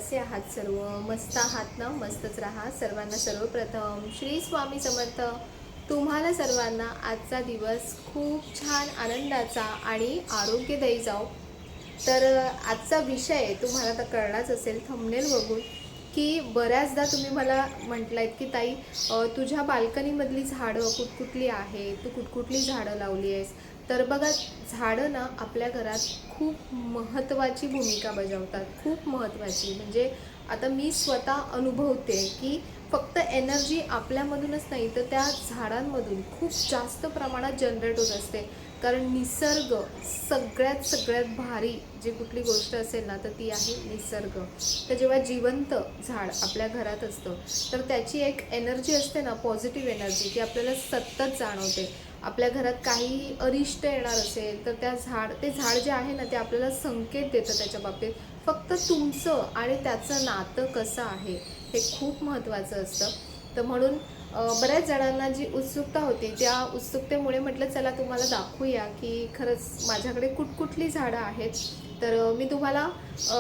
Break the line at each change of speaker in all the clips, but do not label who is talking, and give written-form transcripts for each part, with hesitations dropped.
कसे आहात सर्व? मस्त आहात ना? मस्तच राहा. सर्वांना सर्वप्रथम श्री स्वामी समर्थ. तुम्हाला सर्वांना आजचा दिवस खूप छान आनंदाचा आणि आरोग्यदायी जाओ. तर आजचा विषय तुम्हाला तर कळलाच असेल थंबनेल बघून, की बऱ्याचदा तुम्ही मला म्हटलात, की ताई तुझ्या बाल्कनीमधली झाडं कुठकुठली आहे? तू कुठकुठली झाडं लावली आहेस? तर बघा, झाडं ना आपल्या घरात खूप महत्त्वाची भूमिका बजावतात. खूप महत्त्वाची. म्हणजे आता मी स्वतः अनुभवते, की फक्त एनर्जी आपल्यामधूनच नाही, तर त्या झाडांमधून खूप जास्त प्रमाणात जनरेट होत असते. कारण निसर्ग सगळ्यात भारी जी कुठली गोष्ट असेल ना, तर ती आहे निसर्ग. तर जेव्हा जिवंत झाड आपल्या घरात असतं, तर त्याची एक एनर्जी असते ना, पॉझिटिव्ह एनर्जी, ती आपल्याला सतत जाणवते. आपल्या घरात काहीही अरिष्ट येणार असेल, तर ते झाड जे आहे ना, ते आपल्याला संकेत देतं त्याच्या बाबतीत. फक्त तुमचं आणि त्याचं नातं कसं आहे, हे खूप महत्त्वाचं असतं. तर म्हणून बऱ्याच जणांना जी उत्सुकता होती, त्या उत्सुकतेमुळे म्हटलं चला तुम्हाला दाखवूया, की खरंच माझ्याकडे कुठकुठली झाडं आहेत. तर मी तुम्हाला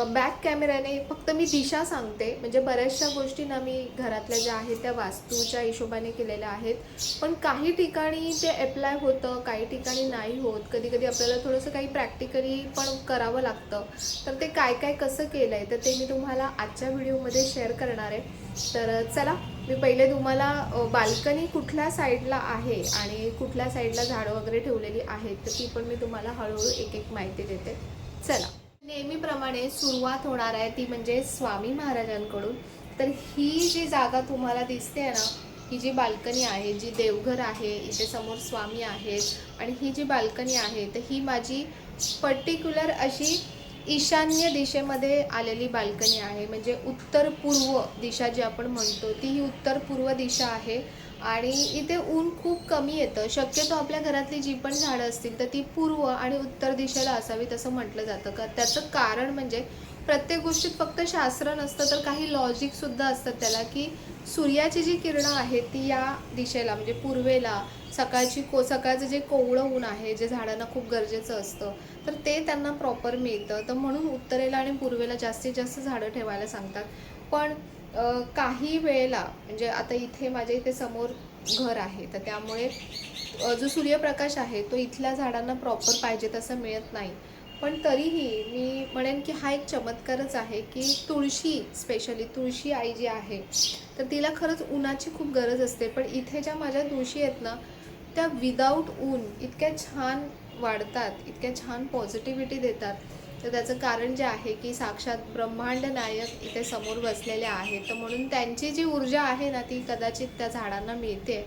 बॅक कॅमेऱ्याने फक्त मी दिशा सांगते. म्हणजे बऱ्याचशा गोष्टी ना मी घरातल्या ज्या आहेत त्या वास्तूच्या हिशोबाने केलेल्या आहेत. पण काही ठिकाणी ते अप्लाय होतं, काही ठिकाणी नाही होत. कधी-कधी आपल्याला थोडंसं काही प्रॅक्टिकली पण करावं लागतं. तर ते काय-काय कसं केलंय, तर ते मी तुम्हाला आजच्या व्हिडिओमध्ये शेअर करणार आहे. तर चला, मी पहिले तुम्हाला बाल्कनी कुठल्या साईडला आहे आणि कुठल्या साईडला झाडं वगैरे ठेवलेली आहेत, तर ती पण मी तुम्हाला हळूहळू एक-एक माहिती देते. चला. नेहमीप्रमाणे सुरुवात होणार आहे ती म्हणजे स्वामी महाराजांकडून. तर ही जी जागा तुम्हाला दिसते आहे ना, ही जी बाल्कनी आहे, जी देवघर आहे, इथे समोर स्वामी आहेत आणि ही जी बाल्कनी आहे, तर ही माझी पर्टिक्युलर अशी ईशान्य दिशेमध्ये आलेली बाल्कनी आहे. म्हणजे उत्तर पूर्व दिशा जी आपण म्हणतो, ती ही उत्तर पूर्व दिशा आहे. आणि इथे ऊन खूप कमी येतं. शक्यतो आपल्या घरातली जी पण झाडं असतील, तर ती पूर्व आणि उत्तर दिशेला असावीत असं म्हटलं जातं. त्याचं कारण म्हणजे प्रत्येक गोष्टीत फक्त शास्त्र नसतं, तर काही लॉजिकसुद्धा असतात त्याला, की सूर्याची जी किरणं आहेत, ती या दिशेला म्हणजे पूर्वेला सकाळचं जे कोवळं ऊन आहे, जे झाडांना खूप गरजेचं असतं, तर ते त्यांना प्रॉपर मिळतं. तर म्हणून उत्तरेला आणि पूर्वेला जास्तीत जास्त झाडं ठेवायला सांगतात. पण काही वेळेला म्हणजे आता इथे माझ्या इथे समोर घर आहे, तर त्यामुळे जो सूर्यप्रकाश आहे तो इथल्या झाडांना प्रॉपर पाहिजे तसं मिळत नाही. पण तरीही मी म्हणेन की हा एक चमत्कारच आहे, की तुळशी, स्पेशली तुळशी आई जी आहे, तर तिला खरंच उन्हाची खूप गरज असते. पण इथे ज्या माझ्या तुळशी आहेत ना, त्या विदाऊट ऊन इतक्या छान वाढतात, इतक्या छान पॉझिटिव्हिटी देतात. तर त्याचं कारण जे आहे, की साक्षात ब्रह्मांड नायक इथे समोर बसलेले आहेत. तर म्हणून त्यांची जी ऊर्जा आहे ना, ती कदाचित त्या झाडांना मिळते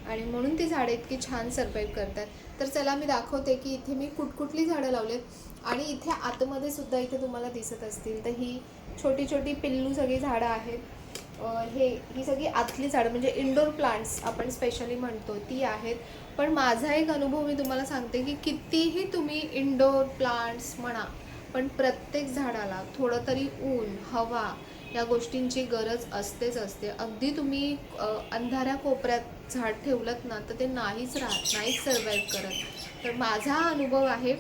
आणि म्हणून ती झाडं इतकी छान सर्व्हाइव्ह करतात. तर चला मी दाखवते, की इथे मी कुठकुठली झाडं लावलेत आणि इथे आतमध्ये सुद्धा इथे तुम्हाला दिसत असतील, तर ही छोटी-छोटी पिल्लू सगळी झाडं आहेत. ही सगळी आतली झाडं म्हणजे इंडोर प्लांट्स आपण स्पेशली म्हणतो, ती आहेत. पण माझा एक अनुभव मी तुम्हाला सांगते, की कितीही तुम्ही इंडोर प्लांट्स म्हणा, पण प्रत्येक झाडाला थोडं तरी ऊन, हवा या गोष्टींची गरज असतेच असते. अगदी तुम्ही अंधाऱ्या कोपऱ्यात झाड ठेवलंत ना, तर ते नाहीच सर्व्हाइव्ह करत. तर माझा अनुभव आहे.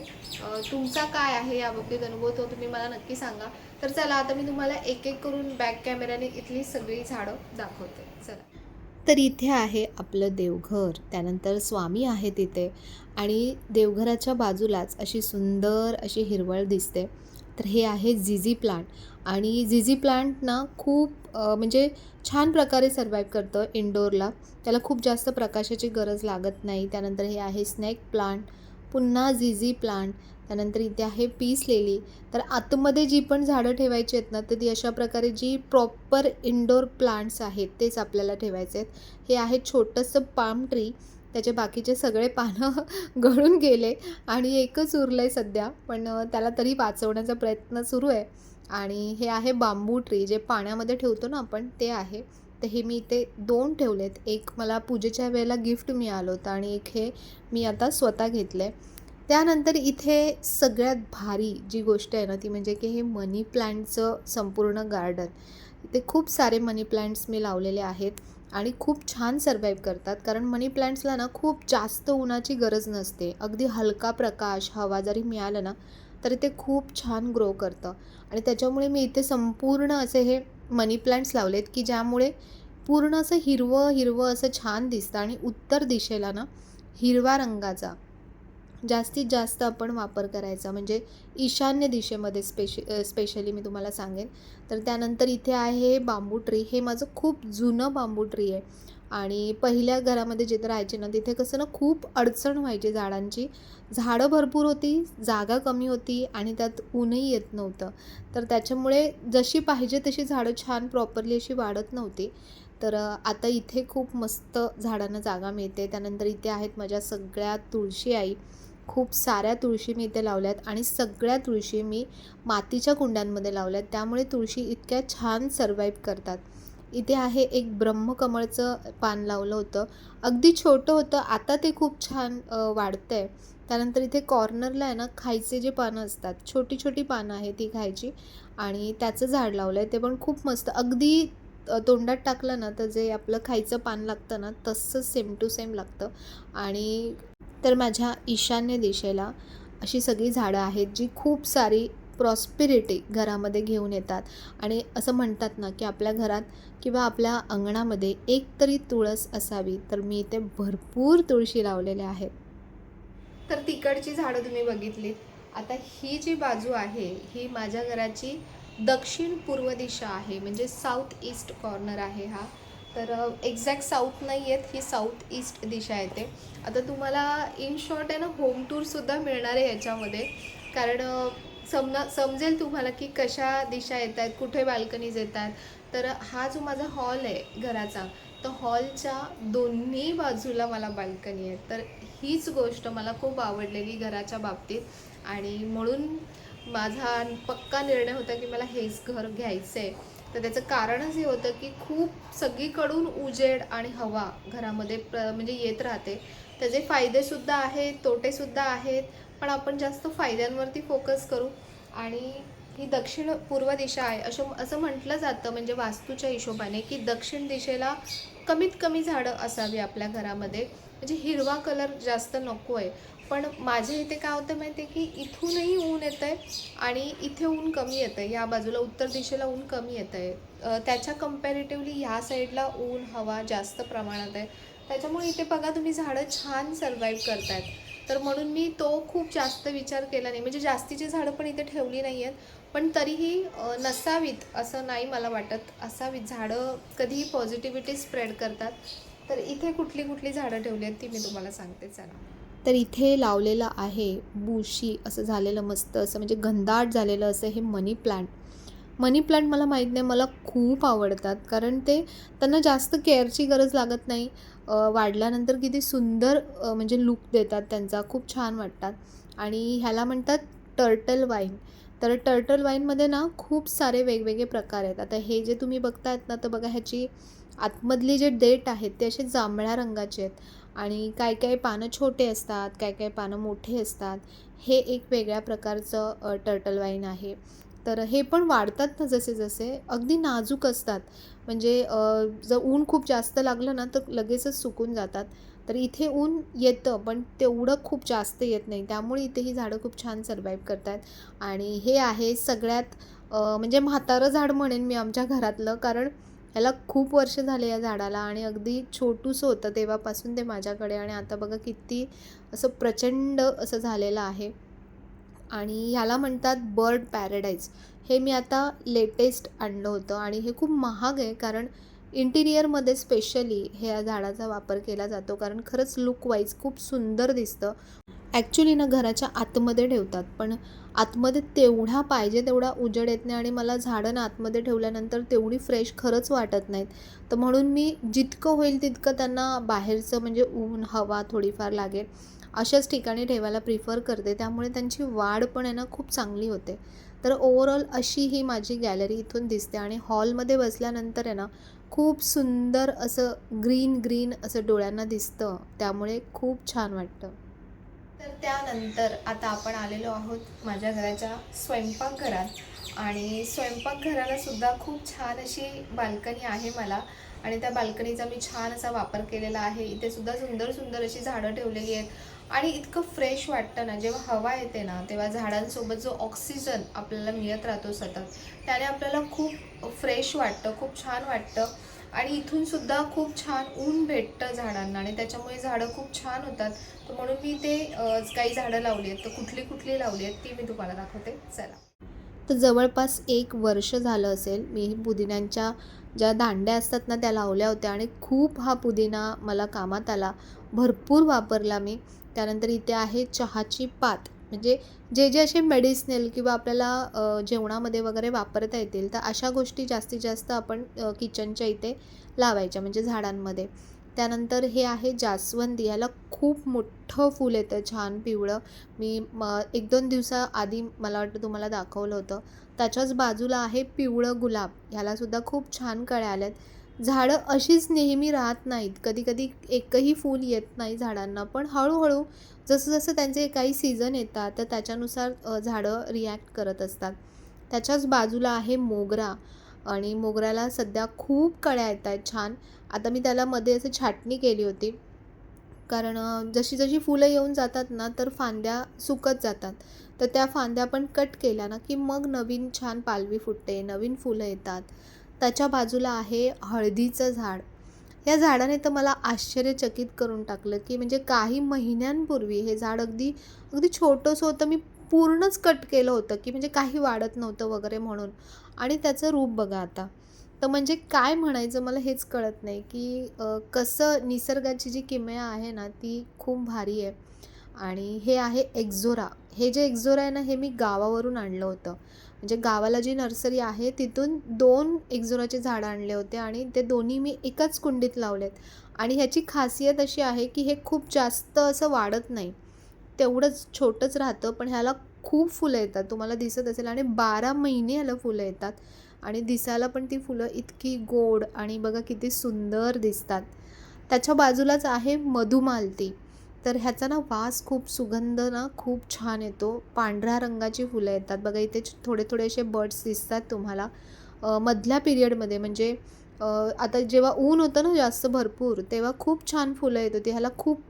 तुमचा काय आहे याबाबतीत अनुभव, तो तुम्ही मला नक्की सांगा. तर चला, आता मी तुम्हाला एक-एक करून बॅक कॅमेऱ्याने इथली सगळी झाडं दाखवते. चला. तर इथे आहे आपलं देवघर, त्यानंतर स्वामी आहेत इथे आणि देवघराच्या बाजूलाच अशी सुंदर अशी हिरवळ दिसते. तर हे आहे झिझी प्लांट आणि झिझी प्लांट ना खूप म्हणजे छान प्रकारे सर्व्हाइव्ह करतं इंडोरला. त्याला खूप जास्त प्रकाशाची गरज लागत नाही. त्यानंतर हे आहे स्नेक प्लांट, पुन्हा झिझी प्लांट, त्यानंतर इथे आहे पीस लिली. तर आतमध्ये जी पण झाडं ठेवायची आहेत ना, तर ती अशा प्रकारे जी प्रॉपर इंडोर प्लांट्स आहेत तेच आपल्याला ठेवायचे आहेत. हे आहे छोटंसं पाम ट्री. त्याचे बाकीचे सगळे पानं गळून गेले आणि एकच उरलं आहे सध्या. पण त्याला तरी वाचवण्याचा प्रयत्न सुरू आहे. आणि हे आहे बांबू ट्री, जे पाण्यामध्ये ठेवतो ना आपण, ते आहे. तर हे मी इथे 2 ठेवलेत. एक मला पूजेच्या वेळेला गिफ्ट मिळालं होतं आणि एक हे मी आता स्वतः घेतलं आहे. त्यानंतर इथे सगळ्यात भारी जी गोष्ट आहे ना, ती म्हणजे की हे मनी प्लांटचं संपूर्ण गार्डन. इथे खूप सारे मनी प्लांट्स मी लावलेले आहेत आणि खूप छान सर्व्हाइव्ह करतात. कारण मनी प्लांट्सला ना खूप जास्त उन्हाची गरज नसते. अगदी हलका प्रकाश, हवा जरी मिळालं ना, तर ते खूप छान ग्रो करतं. आणि त्याच्यामुळे मी इथे संपूर्ण असे हे मनी प्लांट्स लावलेत, की ज्यामुळे पूर्ण असं हिरवं हिरवं असं छान दिसतं. आणि उत्तर दिशेला ना हिरव्या रंगाचा जास्तीत जास्त आपण वापर करायचा, म्हणजे ईशान्य दिशेमध्ये स्पेशली मी तुम्हाला सांगेन. तर त्यानंतर इथे आहे बांबू ट्री. हे माझं खूप जुनं बांबू ट्री आहे. आणि पहिल्या घरामध्ये जिथं राहायचे ना, तिथे कसं ना खूप अडचण व्हायची झाडांची. झाडं भरपूर होती, जागा कमी होती आणि त्यात ऊनही येत नव्हतं. तर त्याच्यामुळे जशी पाहिजे तशी झाडं छान प्रॉपरली अशी वाढत नव्हती. तर आता इथे खूप मस्त झाडांना जागा मिळते. त्यानंतर इथे आहेत माझ्या सगळ्या तुळशी आई. खूप साऱ्या तुळशी मी इथे लावल्यात आणि सगळ्या तुळशी मी मातीच्या कुंड्यांमध्ये लावल्यात. त्यामुळे तुळशी इतक्या छान सर्वाईव्ह करतात. इथे आहे एक ब्रह्मकमळचं पान लावलं होतं. अगदी छोटं होतं, आता ते खूप छान वाढतं आहे. त्यानंतर इथे कॉर्नरला आहे ना, खायचे जे पानं असतात, छोटी छोटी पानं आहेत ती खायची, आणि त्याचं झाड लावलं आहे. ते पण खूप मस्त, अगदी तोंडात टाकलं ना तर जे आपलं खायचं पान लागतं ना, तसंच सेम टू सेम लागतं. आणि तर माझ्या ईशान्य दिशेला अशी सगळी झाडं आहेत, जी खूप सारी प्रॉस्पिरिटी घरामध्ये घेऊन येतात. आणि असं म्हणतात ना, की आपल्या घरात किंवा आपल्या अंगणामध्ये एक तरी तुळस असावी. तर मी इथे भरपूर तुळशी लावलेल्या आहेत. तर तिकडची झाडं तुम्ही बघितलीत. आता ही जी बाजू आहे, ही माझ्या घराची दक्षिण पूर्व दिशा आहे, म्हणजे साऊथ ईस्ट कॉर्नर आहे हा. तर एक्झॅक्ट साऊथ नाही आहेत, ही साऊथ ईस्ट दिशा येते. आता तुम्हाला इन शॉर्ट आहे ना, होम टूरसुद्धा मिळणार आहे याच्यामध्ये. कारण समजेल तुम्हाला की कशा दिशा येत आहेत, कुठे बाल्कनीज येतात. तर हा जो माझा हॉल आहे घराचा, तर हॉलच्या दोन्ही बाजूला मला बाल्कनी आहे. तर हीच गोष्ट मला खूप आवडलेली घराच्या बाबतीत. आणि म्हणून माझा पक्का निर्णय होता की मला हेच घर घ्यायचं आहे. तर त्याचं कारणच हे होतं की खूप सगळीकडून उजेड आणि हवा घरामध्ये म्हणजे येत राहते. त्याचे फायदेसुद्धा आहेत, तोटेसुद्धा आहेत. पण आपण जास्त फायद्यांवरती फोकस करू. आणि ही दक्षिण पूर्व दिशा आहे, असं असं म्हटलं जातं, म्हणजे वास्तूच्या हिशोबाने, की दक्षिण दिशेला कमीत कमी झाडं असावी आपल्या घरामध्ये. म्हणजे हिरवा कलर जास्त नको आहे. पण माझ्या इथे काय होतं माहिती आहे, की इथूनही ऊन येतं आहे आणि इथे ऊन कमी येतं आहे. या बाजूला उत्तर दिशेला ऊन कमी येतं आहे. त्याच्या कम्पॅरेटिव्हली ह्या साईडला ऊन हवा जास्त प्रमाणात आहे. त्याच्यामुळे इथे बघा तुम्ही, झाडं छान सर्वाईव्ह करत आहेत. तर म्हणून मी तो खूप जास्त विचार केला नाही. म्हणजे जास्तीची झाडं पण इथे ठेवली नाही आहेत. पण तरीही नसावीत असं नाही मला वाटत. असावीत झाडं, कधीही पॉझिटिव्हिटी स्प्रेड करतात. तर इथे कुठली कुठली झाडं ठेवली आहेत ती मी तुम्हाला सांगते, चला. तर इथे लावलेलं आहे बुशी असं झालेलं मस्त असं, म्हणजे घनदाट झालेलं असं हे मनी प्लांट. मनी प्लांट मला माहीत नाही, मला खूप आवडतात. कारण त्यांना जास्त केअरची गरज लागत नाही. वाढल्यानंतर किती सुंदर म्हणजे लूक देतात त्यांचा, खूप छान वाटतात. आणि ह्याला म्हणतात टर्टल वाईन. तर टर्टल वाईनमध्ये ना खूप सारे वेगवेगळे प्रकार आहेत. आता हे जे तुम्ही बघतायत ना, तर बघा ह्याची आतमधली जे देठ आहेत ते असे जांभळ्या रंगाचे आहेत. आणि काय काय पानं छोटे असतात, काय काय पानं मोठे असतात. हे एक वेगळ्या प्रकारचं टर्टल वाईन आहे. तर हे पण वाढतात ना जसे जसे, अगदी नाजूक असतात. म्हणजे जर ऊन खूप जास्त लागलं ना तर लगेचच सुकून जातात. तर इथे ऊन येतं पण तेवढं खूप जास्त येत नाही. त्यामुळे इथे ही झाडं खूप छान सर्वाईव्ह करतात. आणि हे आहे सगळ्यात म्हणजे म्हातारं झाड म्हणेन मी आमच्या घरातलं. कारण ह्याला खूप वर्ष झाले या झाडाला, आणि अगदी छोटूसं होतं तेव्हापासून ते माझ्याकडे, आणि आता बघा किती असं प्रचंड असं झालेलं आहे. आणि ह्याला म्हणतात बर्ड पॅराडाईज. हे मी आता लेटेस्ट आणलं होतं आणि हे खूप महाग आहे. कारण इंटिरियरमध्ये स्पेशली ह्या झाडाचा वापर केला जातो, कारण खरंच लुकवाईज खूप सुंदर दिसतं. ॲक्च्युली ना घराच्या आतमध्ये ठेवतात, पण आतमध्ये तेवढा पाहिजे तेवढा उजेड येत नाही, आणि मला झाडं ना आतमध्ये ठेवल्यानंतर तेवढी फ्रेश खरंच वाटत नाहीत. तर म्हणून मी जितकं होईल तितकं त्यांना बाहेरचं, म्हणजे ऊन हवा थोडीफार लागेल अशाच ठिकाणी ठेवायला प्रिफर करते. त्यामुळे त्यांची वाढ पण आहे ना खूप चांगली होते. तर ओव्हरऑल अशी ही माझी गॅलरी इथून दिसते. आणि हॉलमध्ये बसल्यानंतर आहे ना खूप सुंदर असं ग्रीन ग्रीन असं डोळ्यांना दिसतं. त्यामुळे खूप छान वाटतं. तर त्यानंतर आता आपण आलेलो आहोत माझ्या घराच्या स्वयंपाकघरात. आणि स्वयंपाकघराला सुद्धा खूप छान अशी बाल्कनी आहे मला. आणि त्या बाल्कनीचा मी छान असा वापर केलेला आहे. इथे सुद्धा सुंदर सुंदर अशी झाडं ठेवलेली आहेत. आणि इतकं फ्रेश वाटतं ना, जेव्हा हवा येते ना, तेव्हा झाडांसोबत जो ऑक्सिजन आपल्याला मिळत राहतो सतत, त्याने आपल्याला खूप फ्रेश वाटतं, खूप छान वाटतं. आणि इथून सुद्धा खूप छान ऊन भेटतं झाडांना आणि त्याच्यामुळे झाडं खूप छान होतात. तर म्हणून मी ते काही झाडं लावली आहेत. तर कुठली कुठली लावली आहेत ती मी तुम्हाला दाखवते, चला. तर जवळपास 1 वर्ष झालं असेल मी पुदिन्यांच्या ज्या दांड्या असतात ना त्या लावल्या होत्या आणि खूप हा पुदिना मला कामात आला. भरपूर वापरला मी. त्यानंतर इथे आहे चहाची पात, म्हणजे जे जे असे मेडिसिनल किंवा आपल्याला जेवणामध्ये वगैरे वापरता येतील, तर अशा गोष्टी जास्तीत जास्त आपण किचनच्या इथे लावायच्या, म्हणजे झाडांमध्ये. त्यानंतर हे आहे जास्वंदी, ह्याला खूप मोठं फूल येतं छान पिवळं. मी 1-2 दिवसाआधी मला वाटतं तुम्हाला दाखवलं होतं. त्याच्याच बाजूला आहे पिवळं गुलाब, ह्यालासुद्धा खूप छान कळ्या आल्यात. झाडं अशीच नेहमी राहत नाहीत. कधी-कधी एकही फूल येत नाही झाडांना, पण हळू-हळू जसं-जसं त्यांचे काही सीझन येतात, तर त्याच्यानुसार झाडं रिॲक्ट करत असतात. त्याच्याच बाजूला आहे मोगरा आणि मोगऱ्याला सध्या खूप कळ्या येत आहेत छान. आता मी त्याला मध्ये असं छाटणी केली होती. कारण जशी-जशी फुलं येऊन जातात ना, तर फांद्या सुकत जातात. तर त्या फांद्या पण कट केल्या ना, की मग नवीन छान पालवी फुटते, नवीन फुलं येतात. त्याच्या बाजूला आहे हळदीचं झाड. या झाडाने तर मला आश्चर्यचकित करून टाकलं, की म्हणजे काही महिन्यांपूर्वी हे झाड अगदी अगदी छोटंसं होतं. मी पूर्णच कट केलं होतं, की म्हणजे काही वाढत नव्हतं वगैरे म्हणून. आणि त्याचं रूप बघा आता. तर म्हणजे काय म्हणायचं मला हेच कळत नाही, की कसं निसर्गाची जी किमया आहे ना, ती खूप भारी आहे. आणि हे आहे एक्झोरा. हे जे एक्झोरा आहे ना, हे मी गावावरून आणलं होतं. म्हणजे गावाला जी नर्सरी आहे, तिथून 2 एक्झोराचे झाडं आणले होते आणि ते दोन्ही मी एकाच कुंडीत लावलेत. आणि ह्याची खासियत अशी आहे, की हे खूप जास्त असं वाढत नाही. तेवढंच छोटंच राहतं, पण ह्याला खूप फुलं येतात. तुम्हाला दिसत असेल आणि 12 महिने ह्याला फुलं येतात. आणि दिसायला पण ती फुलं इतकी गोड आणि बघा किती सुंदर दिसतात. त्याच्या बाजूलाच आहे मधुमालती. तर ह्याचा ना वास, खूप सुगंध ना खूप छान येतो. पांढऱ्या रंगाची फुलं येतात. बघा इथे थोडे-थोडे असे बड्स दिसतात तुम्हाला. मधल्या पिरियडमध्ये म्हणजे आता जेव्हा ऊन होतं ना जास्त भरपूर, तेव्हा खूप छान फुलं येत होती. ह्याला खूप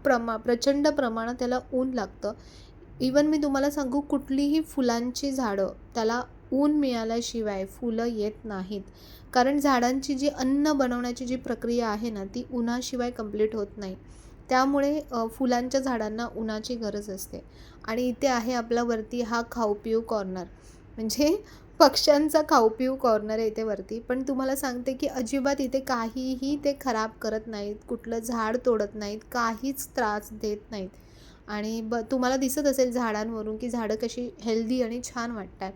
प्रचंड प्रमाणात त्याला ऊन लागतं. इवन मी तुम्हाला सांगू, कुठलीही फुलांची झाडं त्याला ऊन मिळाल्याशिवाय फुलं येत नाहीत. कारण झाडांची जी अन्न बनवण्याची जी प्रक्रिया आहे ना, ती उन्हाशिवाय कंप्लीट होत नाही. त्यामुळे फुलांच्या झाडांना उन्हाची गरज असते. आणि इथे आहे आपला वरती हा खाऊ-पिऊ कॉर्नर. म्हणजे पक्ष्यांचा खाऊ-पिऊ कॉर्नर आहे इथे वरती. पण तुम्हाला सांगते, की अजिबात इथे काहीही ते खराब करत नाहीत, कुठलं झाड तोडत नाहीत, काहीच त्रास देत नाहीत. आणि तुम्हाला दिसत असेल झाडांवरून, की झाडं कशी हेल्दी आणि छान वाटतात.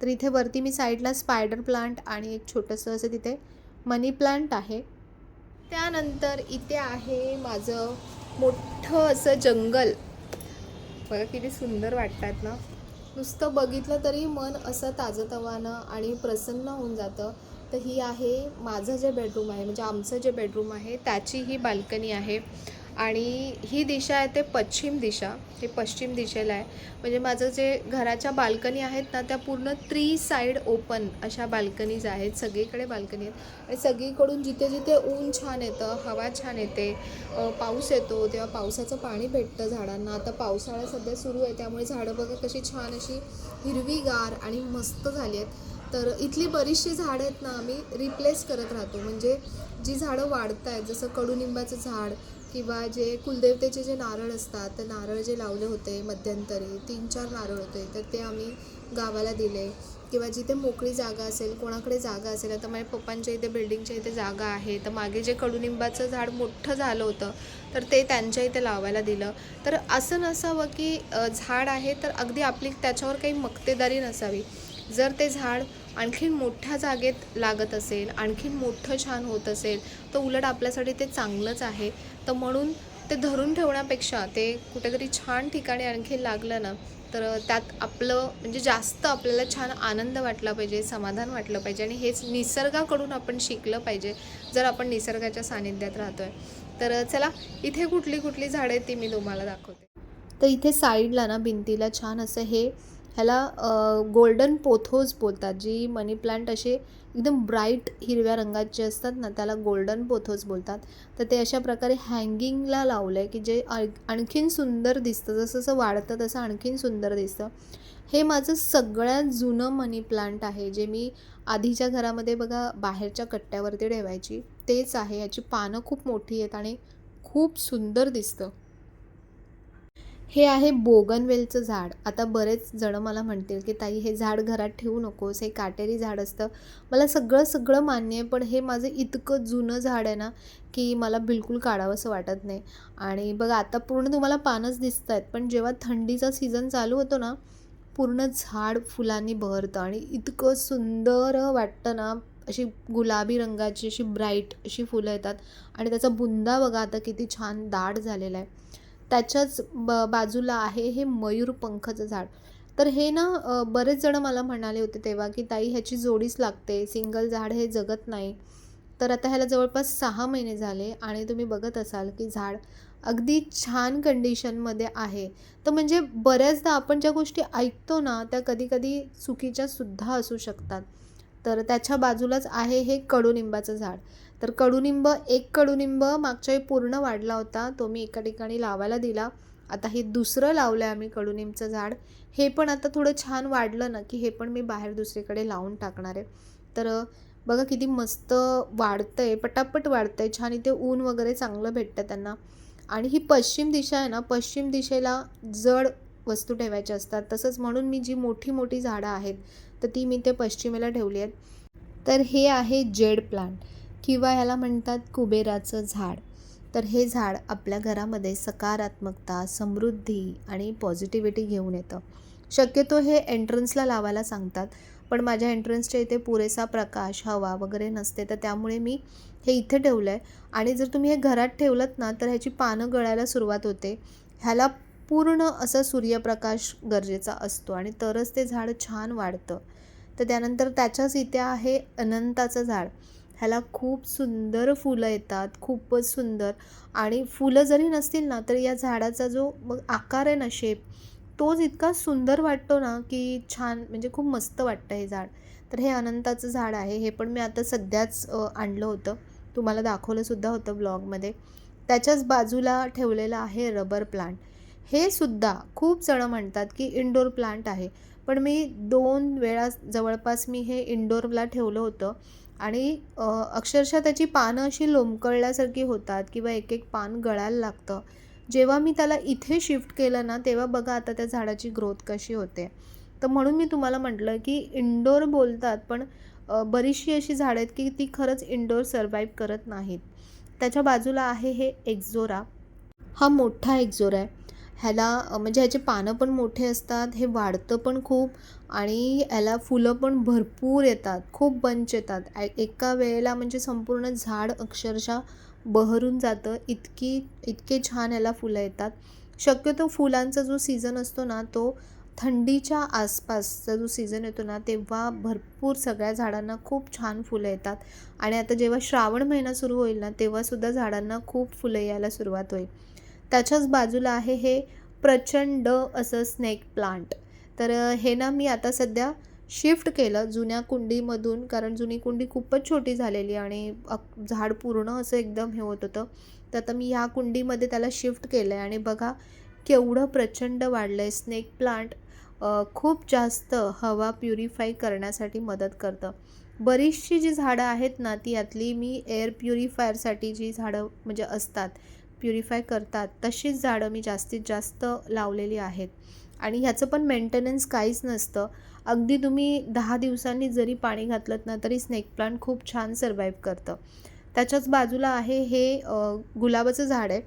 तर इथे वरती मी साईडला स्पायडर प्लांट आणि एक छोटंसं असं तिथे मनी प्लांट आहे. त्यानंतर इथे आहे माझं मोठं असं जंगल. बघा किती सुंदर वाटतात ना. नुसतं बघितलं तरी मन असं ताजंतवानं आणि प्रसन्न होऊन जातं. तर ही आहे माझं जे बेडरूम आहे, म्हणजे आमचं जे बेडरूम आहे त्याची ही बाल्कनी आहे. आणि ही दिशा आहे ते पश्चिम दिशा, हे पश्चिम दिशेला आहे. म्हणजे माझं जे घराच्या बाल्कनी आहेत ना, त्या पूर्ण 3 साईड ओपन अशा बाल्कनीज आहेत. सगळीकडे बाल्कनी आहेत आणि सगळीकडून जिथे जिथे ऊन छान येतं, हवा छान येते, पाऊस येतो, तेव्हा पावसाचं पाणी भेटतं झाडांना. आता पावसाळा सध्या सुरू आहे, त्यामुळे झाडं बघा कशी छान अशी हिरवीगार आणि मस्त झाली आहेत. तर इथली बरीचशी झाडं आहेत ना, आम्ही रिप्लेस करत राहतो. म्हणजे जी झाडं वाढत आहेत, जसं कडुनिंबाचं झाड किंवा जे कुलदेवतेचे जे नारळ असतात, ते नारळ जे लावले होते मध्यंतरी 3-4 नारळ होते, तर ते आम्ही गावाला दिले. किंवा जिथे मोकळी जागा असेल, कोणाकडे जागा असेल, आता माझ्या पप्पांच्या इथे बिल्डिंगच्या इथे जागा आहे, तर मागे जे कडुनिंबाचं झाड मोठं झालं होतं, तर ते त्यांच्या इथे लावायला दिलं. तर असं नसावं की झाड आहे तर अगदी आपली त्याच्यावर काही मक्तेदारी नसावी. जर ते झाड आणखीन मोठ्या जागेत लागत असेल, आणखीन मोठं छान होत असेल, तर उलट आपल्यासाठी ते चांगलंच आहे. तर म्हणून ते धरून ठेवण्यापेक्षा ते कुठेतरी छान ठिकाणी आणखीन लागलं ना, तर त्यात आपलं म्हणजे जास्त आपल्याला छान आनंद वाटला पाहिजे, समाधान वाटलं पाहिजे आणि हेच निसर्गाकडून आपण शिकलं पाहिजे, जर आपण निसर्गाच्या सानिध्यात राहतो आहे. तर चला, इथे कुठली कुठली झाडं आहेत ती मी तुम्हाला दाखवते. तर इथे साईडला ना भिंतीला छान असं ह्याला गोल्डन पोथोज बोलतात, जी मनी प्लांट असे एकदम ब्राईट हिरव्या रंगाचे असतात ना, त्याला गोल्डन पोथोस बोलतात. तर ते अशा प्रकारे हँगिंगला लावलं आहे की जे आणखीन सुंदर दिसतं, जसं जसं वाढतं तसं आणखीन सुंदर दिसतं. हे माझं सगळ्यात जुनं मनी प्लांट आहे, जे मी आधीच्या घरामध्ये बघा बाहेरच्या कट्ट्यावरती ठेवायची. तेच आहे. याची पानं खूप मोठी आहेत आणि खूप सुंदर दिसतं. हे आहे बोगनवेलचं झाड. आता बरेच जणं मला म्हणतील, की "ताई हे झाड घरात ठेवू नकोस, हे काटेरी झाड असतं." मला सगळं मान्य आहे, पण हे माझं इतकं जुनं झाड आहे ना, की मला बिलकुल काढावंसं वाटत नाही. आणि बघा आता पूर्ण तुम्हाला पानंच दिसतायत, पण जेव्हा थंडीचा सीझन चालू होतो ना, पूर्ण झाड फुलांनी बहरतं आणि इतकं सुंदर वाटतं ना, अशी गुलाबी रंगाची अशी ब्राईट अशी फुलं येतात आणि त्याचा बुंदा बघा आता किती छान दाट झालेला आहे. त्याच्याच बाजूला आहे हे मयूरपंखचं झाड. तर हे ना बरेच जण मला म्हणाले होते तेव्हा, की "ताई ह्याची जोडीच लागते, सिंगल झाड हे जगत नाही." तर आता ह्याला जवळपास 6 महिने झाले आणि तुम्ही बघत असाल, की झाड अगदी छान कंडिशनमध्ये आहे. तर म्हणजे बऱ्याचदा आपण ज्या गोष्टी ऐकतो ना, त्या कधी-कधी चुकीच्यासुद्धा असू शकतात. तर त्याच्या बाजूलाच आहे हे कडुनिंबाचं झाड. तर एक कडुनिंब मागच्या वेळी पूर्ण वाढला होता. तो मी एका ठिकाणी लावायला दिला. आता हे दुसरं लावलं आहे आम्ही कडुनिंबचं झाड. हे पण आता थोडं छान वाढलं ना, की हे पण मी बाहेर दुसरीकडे लावून टाकणार आहे. तर बघा किती मस्त वाढतंय, पटापट वाढतंय. छान इथे ऊन वगैरे चांगलं भेटतं त्यांना. आणि ही पश्चिम दिशा आहे ना, पश्चिम दिशेला जड वस्तू ठेवायच्या असतात. तसंच म्हणून मी जी मोठी-मोठी झाडं आहेत, तर ती मी ते पश्चिमेला ठेवली आहेत. तर हे आहे जेड प्लांट किंवा ह्याला म्हणतात कुबेराचं झाड. तर हे झाड आपल्या घरामध्ये सकारात्मकता, समृद्धी आणि पॉझिटिव्हिटी घेऊन येतं. शक्यतो हे एंट्रन्सला लावायला सांगतात, पण माझ्या एंट्रन्सच्या इथे पुरेसा प्रकाश, हवा वगैरे नसते, तर त्यामुळे मी हे इथे ठेवलं आहे. आणि जर तुम्ही हे घरात ठेवलंत ना, तर ह्याची पानं गळायला सुरुवात होते. ह्याला पूर्ण असा सूर्यप्रकाश गरजेचा असतो आणि तरच ते झाड छान वाढतं. तर त्यानंतर त्याच्याच इथे आहे अनंताचं झाड. ह्याला खूप सुंदर फुलं येतात, खूपच सुंदर. आणि फुलं जरी नसतील ना, तर या झाडाचा जो मग आकार आहे ना, शेप, तोच इतका सुंदर वाटतो ना, की छान म्हणजे खूप मस्त वाटतं हे झाड. तर हे अनंताचं झाड आहे. हे पण मी आता सध्याच आणलं होतं. तुम्हाला दाखवलंसुद्धा होतं ब्लॉगमध्ये. त्याच्याच बाजूला ठेवलेलं आहे रबर प्लांट. हे सुद्धा खूप जणं म्हणतात, की इंडोर प्लांट आहे. पण मी 2 वेळा जवळपास मी हे इंडोरला ठेवलं होतं आणि अक्षरशः त्याची पानं अशी लोंबकळल्यासारखी होतात किंवा एक-एक पान गळायला लागतं. जेव्हा मी त्याला इथे शिफ्ट केलं ना, तेव्हा बघा आता त्या झाडाची ग्रोथ कशी होते. तर म्हणून मी तुम्हाला म्हटलं, की इंडोर बोलतात, पण बरीचशी अशी झाडं आहेत, की ती खरंच इंडोर सर्व्हाईव्ह करत नाहीत. त्याच्या बाजूला आहे हे एक्झोरा. हा मोठा एक्झोर आहे. ह्याला म्हणजे ह्याचे पानं पण मोठे असतात, हे वाढतं पण खूप आणि ह्याला फुलं पण भरपूर येतात, खूप बंच येतात. एका वेळेला म्हणजे संपूर्ण झाड अक्षरशः बहरून जातं, इतके छान ह्याला फुलं येतात. शक्यतो फुलांचा जो सीझन असतो ना, तो थंडीच्या आसपासचा जो सीझन येतो ना, तेव्हा भरपूर सगळ्या झाडांना खूप छान फुलं येतात. आणि आता जेव्हा श्रावण महिना सुरू होईल ना, तेव्हासुद्धा झाडांना खूप फुलं यायला सुरुवात होईल. त्याच्याच बाजूला आहे हे प्रचंड असं स्नेक प्लांट. तर हे ना मी आता सध्या शिफ्ट केलं जुन्या कुंडीमधून, कारण जुनी कुंडी खूपच छोटी झालेली आणि झाड पूर्ण असं एकदम हे होत होतं. तर आता मी ह्या कुंडीमध्ये त्याला शिफ्ट केलं आहे आणि बघा केवढं प्रचंड वाढलं आहे. स्नेक प्लांट खूप जास्त हवा प्युरिफाय करण्यासाठी मदत करतं. बरीचशी जी झाडं आहेत ना, ती यातली मी एअर प्युरिफायरसाठी जी झाडं म्हणजे असतात, प्युरिफाय करतात, तशीच झाडं मी जास्तीत जास्त लावलेली आहेत. आणि ह्याचं पण मेंटेनन्स काहीच नसतं. अगदी तुम्ही 10 दिवसांनी जरी पाणी घातलंत ना, तरी स्नेक प्लांट खूप छान सर्व्हाईव्ह करतं. त्याच्याच बाजूला आहे हे गुलाबाचं झाड आहे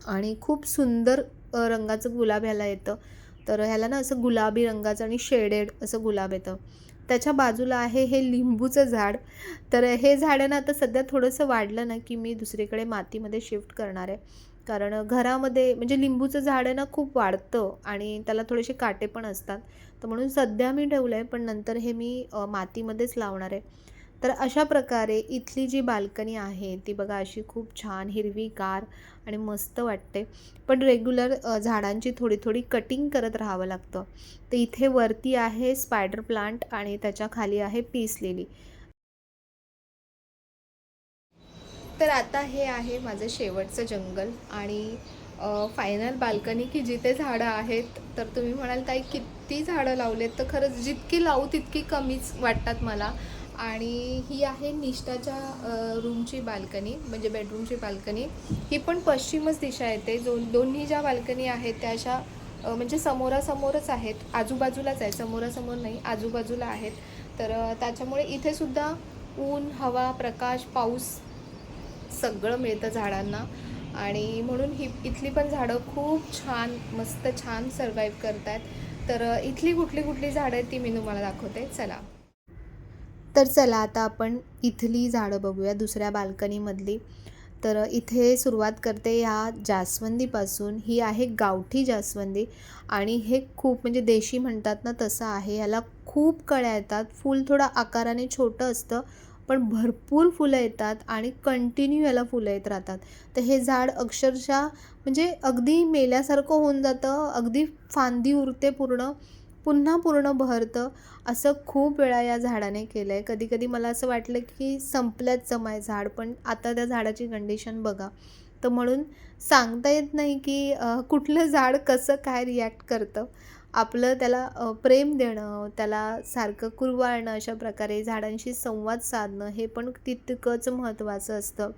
आणि खूप सुंदर रंगाचं गुलाब ह्याला येतं. तर ह्याला ना असं गुलाबी रंगाचं आणि शेडेड असं गुलाब येतं. त्याच्या बाजूला आहे हे लिंबूचं झाड. तर हे झाड आहे ना आता सध्या थोडंसं वाढलं ना, की मी दुसरीकडे मातीमध्ये शिफ्ट करणार आहे. कारण घरामध्ये म्हणजे लिंबूचं झाड आहे ना खूप वाढतं आणि त्याला थोडेसे काटे पण असतात. तर म्हणून सध्या मी ठेवलं आहे, पण नंतर हे मी मातीमध्येच लावणार आहे. तर अशा प्रकारे इथली जी बाल्कनी आहे ती बघा अशी खूप छान हिरवीगार आणि मस्त वाटते. पण रेग्युलर झाडांची थोडी कटिंग करत राहावं लागतं. तर इथे वरती आहे स्पायडर प्लांट आणि त्याच्या खाली आहे पीस लिली. तर आता हे आहे माझं शेवटचं जंगल आणि फायनल बाल्कनी की जिथे झाडं आहेत. तर तुम्ही म्हणाल ताई किती झाडं लावलेत, तर खरंच जितकी लावू तितकी कमीच वाटतात मला. आणि ही आहे निष्ठाच्या रूमची बाल्कनी, म्हणजे बेडरूमची बाल्कनी. ही पण पश्चिमच दिशा येते. दोन्ही ज्या बाल्कनी आहेत त्या अशा म्हणजे समोरासमोरच आहेत, आजूबाजूलाच आहे, समोरासमोर नाही, आजूबाजूला आहेत. तर त्याच्यामुळे इथे सुद्धा ऊन, हवा, प्रकाश, पाऊस सगळं मिळतं झाडांना. आणि म्हणून इथली पण झाडं खूप छान, मस्त छान सर्वाईव्ह करत आहेत. तर इथली कुठली कुठली झाडं आहेत ती मी तुम्हाला दाखवते, चला. तर चला आता आपण इथली झाडं बघूया, दुसऱ्या बाल्कनीमधली. तर इथे सुरुवात करते ह्या जास्वंदीपासून. ही आहे गावठी जास्वंदी आणि हे खूप म्हणजे देशी म्हणतात ना तसं आहे. ह्याला खूप कळ्या येतात. फूल थोडं आकाराने छोटं असतं, पण भरपूर फुलं येतात आणि कंटिन्यू याला फुलं येत राहतात. तर हे झाड अक्षरशः म्हणजे अगदी मेल्यासारखं होऊन जातं, अगदी फांदी उरते पूर्ण, पुन्हा पूर्ण बहरतं. असं खूप वेळा या झाडाने केलं आहे. कधी-कधी मला असं वाटलं की संपल्याच जमाय झाड, पण आता त्या झाडाची कंडिशन बघा. तर म्हणून सांगता येत नाही की कुठलं झाड कसं काय रिॲक्ट करतं. आपलं त्याला प्रेम देणं, त्याला सारखं कुरवाळणं, अशा प्रकारे झाडांशी संवाद साधणं हे पण तितकंच महत्त्वाचं असतं.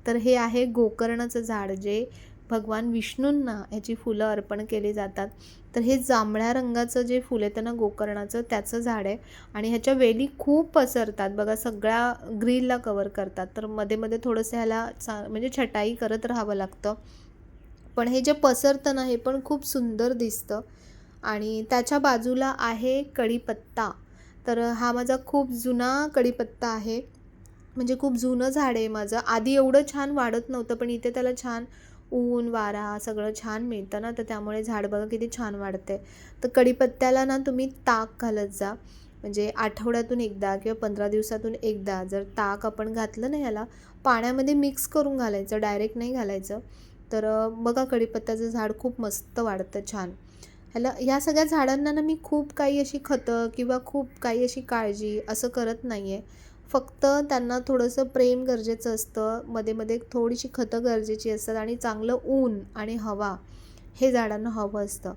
तर हे आहे गोकर्णाचं झाड, जे भगवान विष्णूंना ह्याची फुलं अर्पण केली जातात. तर हे जांभळ्या रंगाचं जे फुल येतं ना गोकर्णाचं, त्याचं झाड आहे आणि ह्याच्या वेली खूप पसरतात बघा, सगळ्या ग्रिलला कव्हर करतात. तर मध्ये-मध्ये थोडंसं ह्याला म्हणजे छटाई करत राहावं लागतं. पण हे जे पसरतं ना, हे पण खूप सुंदर दिसतं. आणि त्याच्या बाजूला आहे कढीपत्ता. तर हा माझा खूप जुना कढीपत्ता आहे. म्हणजे खूप जुनं झाड आहे माझं. आधी एवढं छान वाढत नव्हतं, पण इथे त्याला छान ऊन, वारा सगळं छान मिळतं ना, तर त्यामुळे झाड बघा किती छान वाढते. तर कढीपत्त्याला ना तुम्ही ताक घालत जा. म्हणजे आठवड्यातून एकदा किंवा 15 दिवसातून एकदा जर ताक आपण घातलं ना ह्याला, पाण्यामध्ये मिक्स करून घालायचं, डायरेक्ट नाही घालायचं. तर बघा कढीपत्त्याचं झाड खूप मस्त वाढतं छान. ह्या सगळ्या झाडांना ना मी खूप काही अशी खतं किंवा खूप काही अशी काळजी असं करत नाही आहे. फक्त त्यांना थोडंसं प्रेम गरजेचं असतं, मध्ये-मध्ये थोडीशी खतं गरजेची असतात आणि चांगलं ऊन आणि हवा हे झाडांना हवं असतं.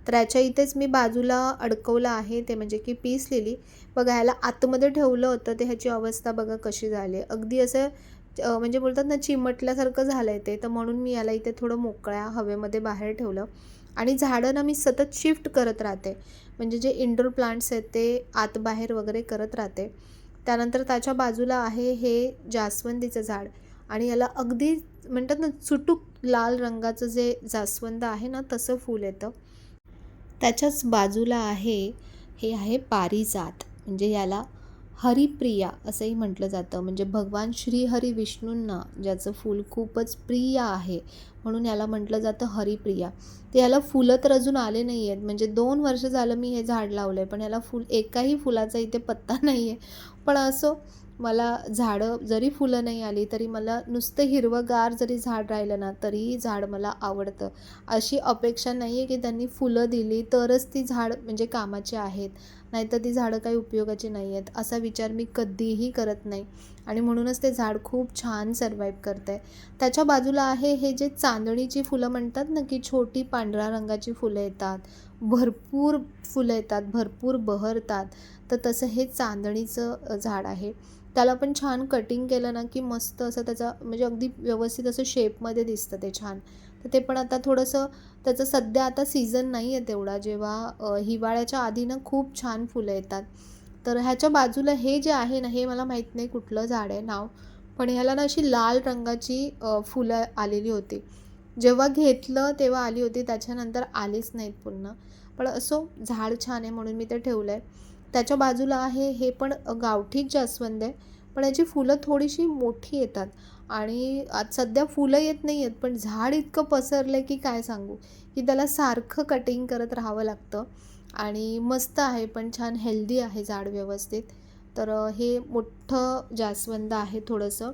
तर याच्या इथेच मी बाजूला अडकवलं आहे ते म्हणजे की पीस लिली. बघा ह्याला आतमध्ये ठेवलं होतं, ते ह्याची अवस्था बघा कशी झाली. अगदी असं म्हणजे बोलतात ना चिमटल्यासारखं झालं आहे ते. तर म्हणून मी याला इथे थोडं मोकळ्या हवेमध्ये बाहेर ठेवलं. आणि झाडं ना मी सतत शिफ्ट करत राहते. म्हणजे जे इंडोर प्लांट्स आहेत ते आत बाहेर वगैरे करत राहते. त्यानंतर त्याच्या बाजूला आहे हे जास्वंदीचं झाड आणि याला अगदी म्हणतात ना चुटूक लाल रंगाचं जे जास्वंद आहे ना तसं फूल येतं. त्याच्याच बाजूला आहे, हे आहे पारिजात. म्हणजे याला हरिप्रिया असंही म्हटलं जातं. म्हणजे भगवान श्रीहरी विष्णूंना ज्याचं फूल खूपच प्रिय आहे, म्हणून याला म्हटलं जातं हरिप्रिया. तर याला फुलं तर अजून आले नाही आहेत. म्हणजे 2 वर्ष झालं मी हे झाड लावलं आहे, पण याला एकाही फुलाचा इथे पत्ता नाही आहे. पण असो, मला झाडं जरी फुलं नाही आली, तरी मला नुसतं हिरवंगार जरी झाड राहिलं ना, तरीही झाड मला आवडतं. अशी अपेक्षा नाही आहे की त्यांनी फुलं दिली तरच ती झाड म्हणजे कामाची आहेत, नाहीतर ती झाडं काही उपयोगाची नाही आहेत, असा विचार मी कधीही करत नाही. आणि म्हणूनच ते झाड खूप छान सर्वाईव्ह करतं आहे. त्याच्या बाजूला आहे हे जे चांदणीची फुलं म्हणतात ना, की छोटी पांढऱ्या रंगाची फुलं येतात, भरपूर फुलं येतात, भरपूर बहरतात. तर तसं हे चांदणीचं झाड आहे. त्याला पण छान कटिंग केलं ना, की मस्त असं त्याचा म्हणजे अगदी व्यवस्थित असं शेपमध्ये दिसतं ते छान. तर ते पण आता थोडंसं त्याचं सध्या आता सीझन नाही आहे तेवढा, जेव्हा हिवाळ्याच्या आधी ना खूप छान फुलं येतात. तर ह्याच्या बाजूला हे जे आहे ना, हे मला माहीत नाही कुठलं झाड आहे नाव, पण ह्याला ना अशी लाल रंगाची फुलं आलेली होती. जेव्हा घेतलं तेव्हा आली होती, त्याच्यानंतर आलीच नाहीत पुन्हा. पण असो, झाड छान आहे म्हणून मी ते ठेवलं आहे. त्याच्या बाजूला आहे हे पण गावठीच जास्वंद आहे, पण याची फुलं थोडीशी मोठी येतात आणि आज सध्या फुलं येत नाही आहेत, पण झाड इतकं पसरलं आहे की काय सांगू, की त्याला सारखं कटिंग करत राहावं लागतं. आणि मस्त आहे, पण छान हेल्दी आहे झाड व्यवस्थित. तर हे मोठं जास्वंद आहे थोडंसं,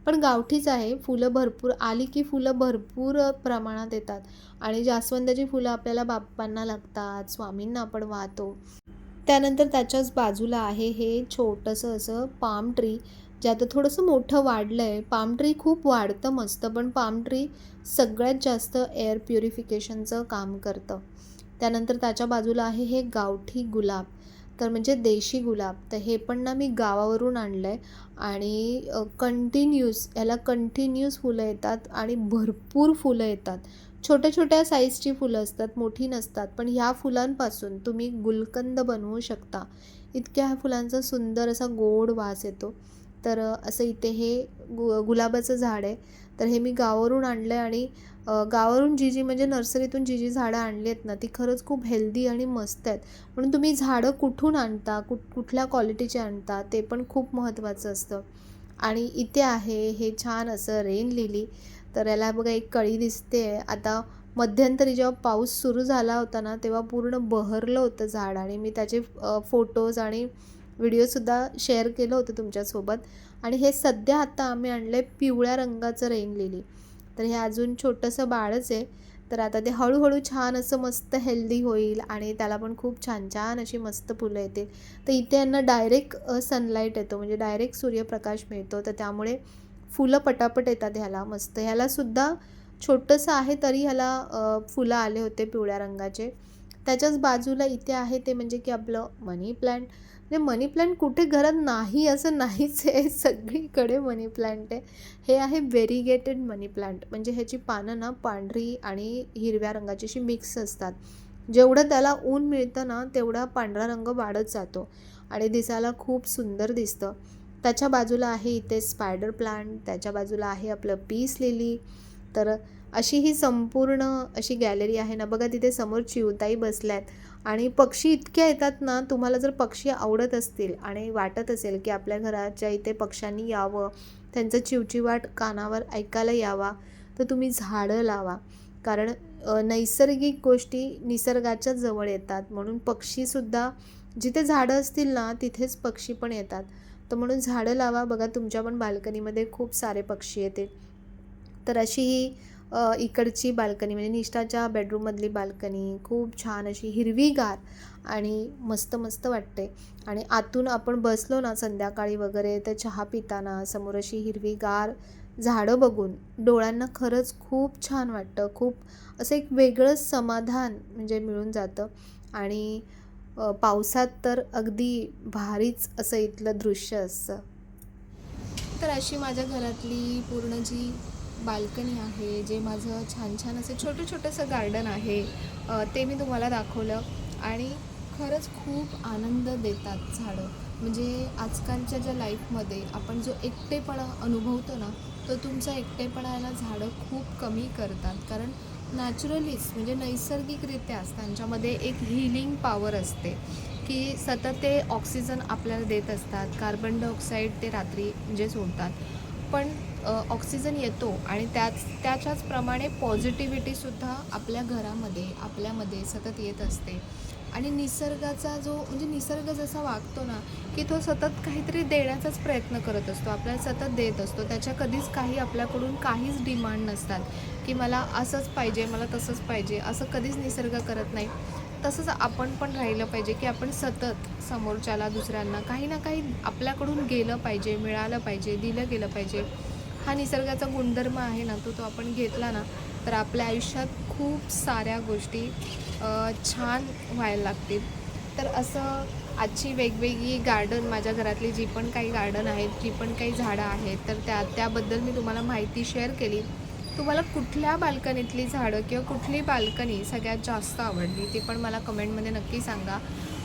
पण गावठीच आहे. फुलं भरपूर आली की फुलं भरपूर प्रमाणात येतात आणि जास्वंदाची फुलं आपल्याला बाप्पांना लागतात, स्वामींना आपण वाहतो. त्यानंतर त्याच्याच बाजूला आहे हे छोटंसं असं पाम ट्री. जे आता थोडंसं मोठं वाढलं आहे. पाम ट्री खूप वाढतं मस्त, पण पाम ट्री सगळ्यात जास्त एअर प्युरिफिकेशनचं काम करतं. त्यानंतर त्याच्या बाजूला आहे हे गावठी गुलाब, तर म्हणजे देशी गुलाब. तर हे पण ना मी गावावरून आणलं आहे आणि याला कंटिन्यूस फुलं येतात आणि भरपूर फुलं येतात. छोट्या-छोट्या साईजची फुलं असतात, मोठी नसतात. पण ह्या फुलांपासून तुम्ही गुलकंद बनवू शकता. इतक्या ह्या फुलांचा सुंदर असा गोड वास येतो. तर असं इथे हे गुलाबाचं झाड आहे. तर हे मी गावावरून आणलं आहे आणि गावावरून जी म्हणजे नर्सरीतून जी झाडं आणली आहेत ना, ती खरंच खूप हेल्दी आणि मस्त आहेत. म्हणून तुम्ही झाडं कुठून आणता, कुठल्या क्वालिटीचे आणता, ते पण खूप महत्त्वाचं असतं. आणि इथे आहे हे छान असं रेन लिली. तर याला बघा एक कळी दिसते आहे. आता मध्यंतरी जेव्हा पाऊस सुरू झाला होता ना, तेव्हा पूर्ण बहरलं होतं झाड आणि मी त्याचे फोटोज आणि व्हिडिओसुद्धा शेअर केलं होतं तुमच्यासोबत. आणि हे सध्या आता आम्ही आणलं आहे पिवळ्या रंगाचं रेन लिली. तर हे अजून छोटंसं बाळच आहे. तर आता ते हळूहळू छान असं मस्त हेल्दी होईल आणि त्याला पण खूप छान छान अशी मस्त फुलं येतील. तर इथे यांना डायरेक्ट सनलाईट येतो, म्हणजे डायरेक्ट सूर्यप्रकाश मिळतो. तर त्यामुळे फुलं पटापट येतात ह्याला मस्त. ह्यालासुद्धा छोटंसं आहे तरी ह्याला फुलं आले होते पिवळ्या रंगाचे. त्याच्याच बाजूला इथे आहे ते म्हणजे की आपलं मनी प्लांट. म्हणजे मनी प्लांट कुठे घरात नाही असं नाहीच आहे, सगळीकडे मनी प्लांट आहे. हे आहे व्हेरिगेटेड मनी प्लांट, म्हणजे ह्याची पानं ना पांढरी आणि हिरव्या रंगाची अशी मिक्स असतात. जेवढं त्याला ऊन मिळतं ना, तेवढा पांढरा रंग वाढत जातो आणि दिसायला खूप सुंदर दिसतं. त्याच्या बाजूला आहे इथे स्पायडर प्लांट, त्याच्या बाजूला आहे आपलं पीस लिली. तर अशी ही संपूर्ण अशी गॅलरी आहे ना. बघा तिथे समोर चिवताई बसल्या आहेत आणि पक्षी इतक्या येतात ना. तुम्हाला जर पक्षी आवडत असतील आणि वाटत असेल की आपल्या घराच्या इथे पक्ष्यांनी यावं, त्यांचं चिवचिवाट कानावर ऐकायला यावा, तर तुम्ही झाडं लावा. कारण नैसर्गिक गोष्टी निसर्गाच्या जवळ येतात, म्हणून पक्षीसुद्धा जिथे झाडं असतील ना तिथेच पक्षी पण येतात. तर म्हणून झाडं लावा. बघा तुमच्या पण बाल्कनीमध्ये खूप सारे पक्षी येतील. तर अशी ही इकडची बाल्कनी म्हणजे निष्ठाच्या बेडरूममधली बाल्कनी खूप छान अशी हिरवीगार आणि मस्त मस्त वाटते. आणि आतून आपण बसलो ना संध्याकाळी वगैरे, तर चहा पिताना समोर अशी हिरवीगार झाडं बघून डोळ्यांना खरंच खूप छान वाटतं. खूप असं एक वेगळंच समाधान म्हणजे मिळून जातं. आणि पावसात तर अगदी भारीच असं इथलं दृश्य असतं. तर अशी माझ्या घरातली पूर्ण जी बाल्कनी आहे, जे माझं छान छान असं छोटं छोटंसं गार्डन आहे, ते मी तुम्हाला दाखवलं. आणि खरंच खूप आनंद देतात झाडं. म्हणजे आजकालच्या ज्या लाईफमध्ये आपण जो एकटेपणा अनुभवतो ना, तो तुमचा एकटेपणा आहे ना झाडं खूप कमी करतात. कारण नॅचरलीच म्हणजे नैसर्गिकरित्याच त्यांच्यामध्ये एक हीलिंग पॉवर असते, की सतत ते ऑक्सिजन आपल्याला देत असतात. कार्बन डायऑक्साईड ते रात्री म्हणजे सोडतात, पण ऑक्सिजन येतो आणि त्याच्याचप्रमाणे पॉझिटिव्हिटीसुद्धा आपल्या घरामध्ये आपल्यामध्ये सतत येत असते. आणि निसर्गाचा जो म्हणजे निसर्ग जसा वागतो ना, की तो सतत काहीतरी देण्याचाच प्रयत्न करत असतो, आपल्याला सतत देत असतो. त्याच्या कधीच काही आपल्याकडून काहीच डिमांड नसतात, की मला असंच पाहिजे, मला तसंच पाहिजे, असं कधीच निसर्ग करत नाही. तसंच आपण पण राहिलं पाहिजे, की आपण सतत समोरच्याला दुसऱ्यांना काही ना काही आपल्याकडून गेलं पाहिजे, मिळालं पाहिजे, दिलं गेलं पाहिजे. हा निसर्गाचा गुणधर्म आहे ना, तो आपण घेतला ना, तर आपल्या आयुष्यात खूप साऱ्या गोष्टी छान व्हायला लागतील. तर असं आजची वेगवेगळी गार्डन, माझ्या घरातली जी पण काही गार्डन आहेत, जी पण काही झाडं आहेत, तर त्याबद्दल मी तुम्हाला माहिती शेअर केली. तुम्हाला कुठल्या बाल्कनीतली झाडं किंवा कुठली बाल्कनी सगळ्यात जास्त आवडली, ते पण मला कमेंटमध्ये नक्की सांगा.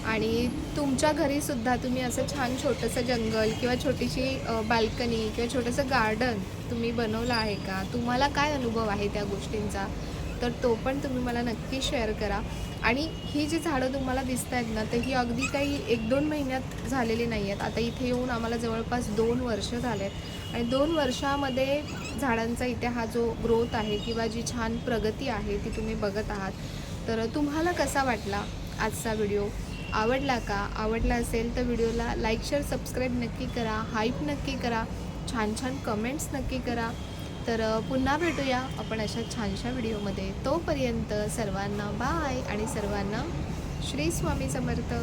आणि तुमच्या घरीसुद्धा तुम्ही असं छान छोटंसं जंगल किंवा छोटीशी बाल्कनी किंवा छोटंसं गार्डन तुम्ही बनवलं आहे का? तुम्हाला काय अनुभव आहे त्या गोष्टींचा? तर तो पण तुम्ही मला नक्की शेअर करा. आणि ही जी झाडं तुम्हाला दिसत आहेत ना, तर ही अगदी काही 1-2 महिन्यात झालेली नाही आहेत. आता इथे येऊन आम्हाला जवळपास 2 वर्ष झाले आहेत आणि 2 वर्षामध्ये झाडांचा इथे हा जो ग्रोथ आहे किंवा जी छान प्रगती आहे ती तुम्ही बघत आहात. तर तुम्हाला कसा वाटला आजचा व्हिडिओ? आवडला का? आवडला असेल तर व्हिडिओला लाईक, शेअर, सबस्क्राईब नक्की करा. हाईप नक्की करा. छान छान कमेंट्स नक्की करा. तर पुन्हा भेटूया आपण अशा छानशा व्हिडिओमध्ये. तोपर्यंत सर्वांना बाय आणि सर्वांना श्री स्वामी समर्थ.